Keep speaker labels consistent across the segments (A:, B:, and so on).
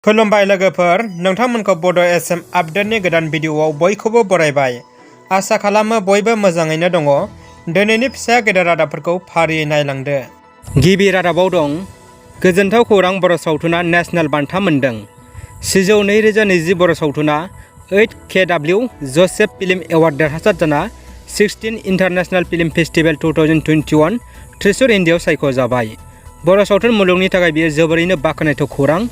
A: खुलुमबाय लोगोफोर, नोंथांमोनखौ बड' एसएम आपडेटनि गोदान भिडिअआव बयखौबो बरायबाय। आसा खालामो बयबो मोजाङैनो दङ। दिनैनि फिसा गेदेर रादाबफोरखौ फारियै नायलांदो। गिबि रादाबाव दं, गोजोनथाव खौरां, बर' सावथुना नेशनेल बान्था मोनदों। सिजौ 2020 बर' सावथुना 8KW जसेफ फिल्म एवार्ड देरहासार जाना 16 इन्टारनेशनेल फिल्म फेस्टिभेल 2021 त्रिशुर इन्डियाआव सायख'जाबाय। बर' सावथुन मुलुगनि थाखाय बेयो जोबोरैनो बाख्नायथाव खौरां।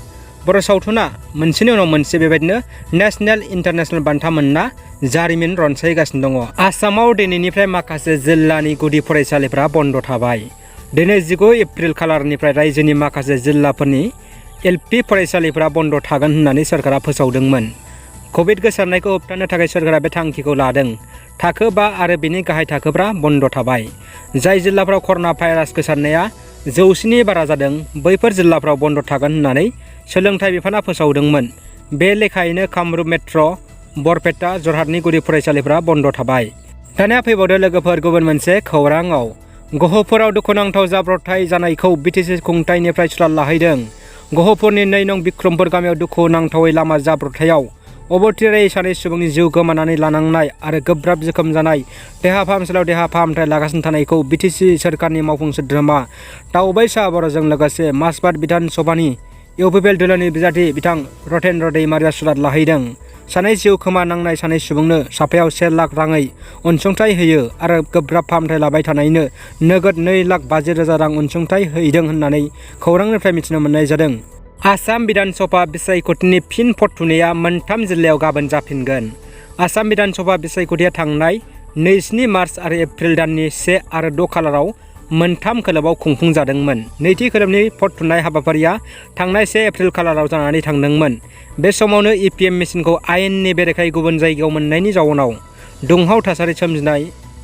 A: बर' सावथुना मोनसेनि उनाव मोनसे बेबायदिनो नेशनेल इन्टारनेशनेल बान्था मोनना जारिमिन रनसायगासिनो दङ। आसामाव दिनैनिफ्राय माखासे जिल्लानि गुदि फरायसालिफोरा बन्द थाबाय। दिनै 19 एप्रिल खालारनिफ्राय रायजोनि माखासे जिल्लाफोरनि एलपि फरायसालिफोरा बन्द थागोन होननानै सोरखारा फोसावदोंमोन। कभिड गोसारनायखौ होबथानो थाखाय सोरखारा बे थांखिखौ लादों। थाखो 5 आरो बेनि गाहाय थाखोफोरा बन्द थाबाय। जाय जिल्लाफोराव कर'ना भाइरास गोसारनाया 100नि बारा जादों, बैफोर जिल्लाफोराव बन्द थागोन होननानै सोलोंथाइ बिफाना फोसावदोंमोन। बे लेखायैनो कामरुप मेट्र', बरपेटा, जरहाटनि गुदि फरायसालिफोरा बन्द थाबाय। दानिया फैबावदो लोगोफोर गुबुन मोनसे खौराङाव। गहपुराव दुखुनांथाव जाब्रबथाय जानायखौ बिटिसि खुंथायनिफ्राय सुलाद लाहैदों। गहपुरनि 2 नं बिक्रमपुर गामियाव दुखुनांथावै लामा जाब्रबथायाव अबथिरायै सानै सुबुंनि जिउ गोमानानै लानांनाय आरो गोब्राब जोखोम जानाय देहा फाहामसालियाव देहा फाहामथाय लागासिनो थानायखौ बिटिसि सोरखारनि मावफुं सोद्रोमा दाउबाय साहा बर'जों लोगोसे माजबाद बिधान सभानि इउपिपिएल दोलोनि बिजाथि बिथां रतेन्द्र दैमारिया सुलाद लाहैदों। सानै जिउ खोमानांनाय सानै सुबुंनो साफायाव 1 लाख राङै अनसुंथाइ होयो आरो गोब्राब फाहामथाय लाबाय थानायनो नोगोद 2,50,000 रां अनसुंथाइ हैदों होननानै खौरांनिफ्राय मिथिनो मोननाय जादों। आसाम बिधान सभा बिसायख'थिनि फिन भट थुनाया मोनथाम जिल्लायाव गाबोन जाफिनगोन। आसाम बिधान सभा बिसायख'थिया थांनाय 27 मार्च आरो एप्रिल दाननि 1 आरो 6 खालाराव मोनथाम खोलोबाव खुंफुंजादोंमोन। नैथि खोलोबनि भट थुनाय हाबाफारिया थांनाय 1 एप्रिल खालाराव जानानै थांदोंमोन। बे समावनो इभिएम मेसिनखौ आयेननि बेरेखायै गुबुन जायगायाव मोननायनि जाउनाव दुंहाव थासारि सोमजिनाय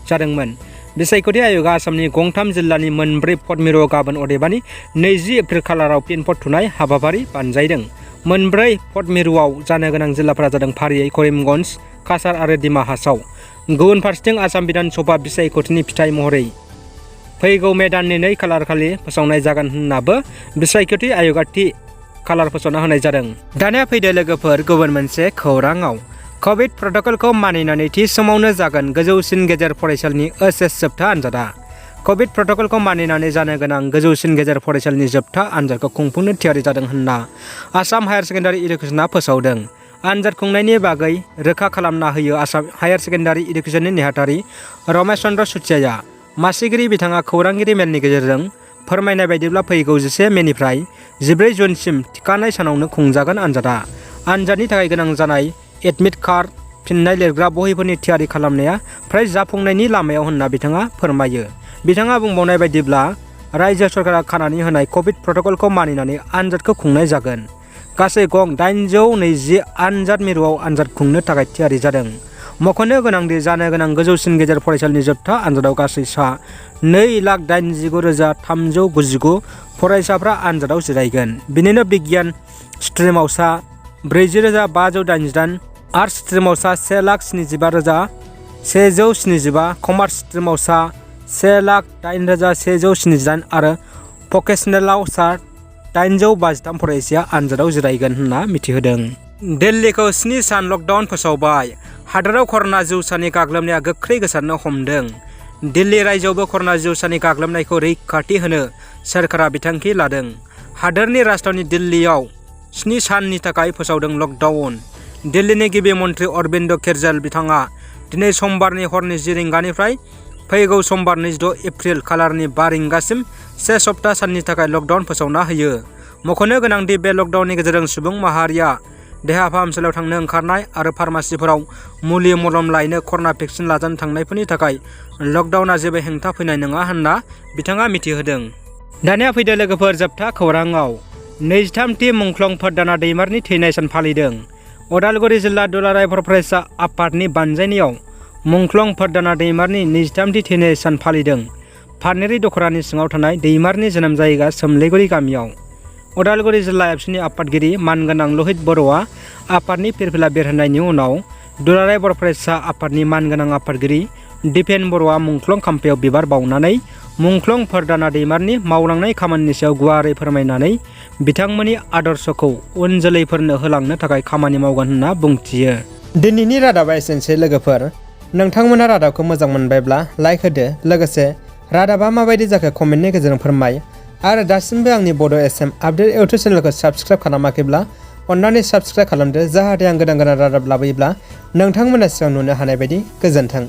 A: जादोंमोन। बिसायख'थि आय'गा आसामनि गंथाम जिल्लानि 4 भट मिरुआव गाबोन अदेबानि 20 एप्रिल खालाराव फिन भट थुनाय हाबाफारि बानजायदों। 4 भट मिरुआव जानो गोनां जिल्लाफोरा जादों फारियै करिमगन्ज, काछार आरो डिमा हासाव। गुबुन फारसेथिं आसाम बिधान सभा बिसायख'थिनि फिथाइ महरै फैगौ मे दाननि 2 खालारखालि फोसावनाय जागोन होननाबो बिसायख'थि आय'गा थि खालार फोसावना होनाय जादों। दानिया फैदो लोगोफोर गुबुन मोनसे खौराङाव। कभिड प्रट'कलखौ मानिनानै थि समावनो जागोन गोजौसिन गेजेर फरायसालिनि ओएचएस जोबथा आनजादा। कभिड प्रट'कलखौ मानिनानै जानो गोनां गोजौसिन गेजेर फरायसालिनि जोबथा आनजादखौ खुंफुंनो थियारि जादों होनना आसाम हायार सेकेन्डारि इडुकेसनआ फोसावदों। आनजाद खुंनायनि बागै रोखा खालामना होयो आसाम हायार सेकेन्डारि इडुकेसननि नेहाथारि रमेश चन्द्र सुथियाया। मासिगिरि बिथाङा खौरांगिरि मेलनि गेजेरजों फोरमायनाय बायदिब्ला फैगौ 11 मेनिफ्राय 14 जुनसिम थिखानाय सानावनो खुंजागोन आनजादा। आनजादनि थाखाय गोनां जानाय एडमिट कार्ड, फिननाय लिरग्रा बहिफोरनि थियारि खालामनाया फ्राय जाफुंनायनि लामायाव होनना बिथाङा फोरमायो। बिथाङा बुंबावनाय बायदिब्ला रायजो सरकारा खानानै होनाय कभिड प्रट'कलखौ मानिनानै आनजादखौ खुंनाय जागोन। गासै गं 820 आनजाद मिरुआव आनजाद खुंनो थाखाय थियारि जादों। मख'नो गोनांदि जानो गोनां गोजौसिन गेजेर फरायसालिनि जोबथा आनजादाव गासै सा 2,89,399 फरायसाफ्रा आनजादाव जिरायगोन। बिनिनो बिगियान स्ट्रिमाव सा 40,588, आर्टस स्ट्रिमाव सा 1,75,175, कमार्स स्ट्रिमाव सा 1,08,178 आरो भकेसनेलाव सा 853 फरायसाया आनजादाव जिरायगोन होनना मिथिहोदों। दिल्लीखौ 7 सान लकडाउन फोसावबाय। हादोराव कर'ना जिउसानि गाग्लोबनाया गोख्रै गोसारनो हमदों। दिल्ली रायजोआवबो कर'ना जिउसानि गाग्लोबनायखौ रैखाथि होनो सोरखारा बिथांखि लादों। हादोरनि राजधानी दिल्लीयाव 7 साननि थाखाय फोसावदों लकडाउन। दिल्लीनि गिबि मन्थ्रि अरबिन्द केजरीवाल बिथाङा दिनै समबारनि हरनि 10 रिंगानिफ्राय फैगौ समबार 26 एप्रिल खालारनि 5 रिंगासिम 1 सप्ता साननि थाखाय लकडाउन फोसावना होयो। मख'नो गोनांदि बे लकडाउननि गेजेरजों सुबुं माहारिया देहा फाहामसालियाव थांनो ओंखारनाय आरो फार्मासिफोराव मुलि मलम लायनो कर'ना भेक्सिन लाजानो थांनायफोरनि थाखाय लकडाउनआ जेबो हेंथा फैनाय नङा होनना बिथाङा मिथिहोदों। दानिया फैदो लोगोफोर जोबथा खौराङाव। 23थि मुंख्लं फोरदाना दैमारिनि थैनाय सान फालिदों। उदालगुरि जिल्ला दुलाराय बर' फरायसा आफादनि बानजायनायाव मुंख्लं फोरदाना दैमारिनि 23थि थैनाय सान फालिदों। फारनेरि दख'रानि सिङाव थानाय दैमारिनि जोनोम जायगा सोमलेगुरि गामियाव। उदालगुरि जिल्ला एबसुनि आफादगिरि मानगोनां लहित बर'आ आफादनि फिरफिला बेरहोनायनि उनाव दुलाराय बर' फरायसा आफादनि मानगोनां आफादगिरि दिपेन बर'आ मुंख्लं खाम्फायाव बिबार बावनानै मुंख्लं फरदाना दैमारिनि मावलांनाय खामानिनि सायाव गुवारै फोरमायनानै बिथांमोननि आदर्शखौ उन जोलैफोरनो होलांनो थाखाय खामानि मावगोन होनना बुंथियो। दिनैनि रादाबा एसेनोसै लोगोफोर। नोंथांमोना रादाबखौ मोजां मोनबायब्ला लाइक होदो, लोगोसे रादाबा माबायदि जाखो कमेन्टनि गेजेरजों फोरमाय, आरो दासिमबो आंनि बड' एसएम आपडेट इउटुब चेनेलखौ साबस्क्राइब खालामाखैब्ला अन्नानै साबस्क्राइब खालामदो, जाहाथे आं गोदान रादाब लाबोयोब्ला नोंथांमोना सिगां नुनो हानाय बायदि। गोजोन्थों।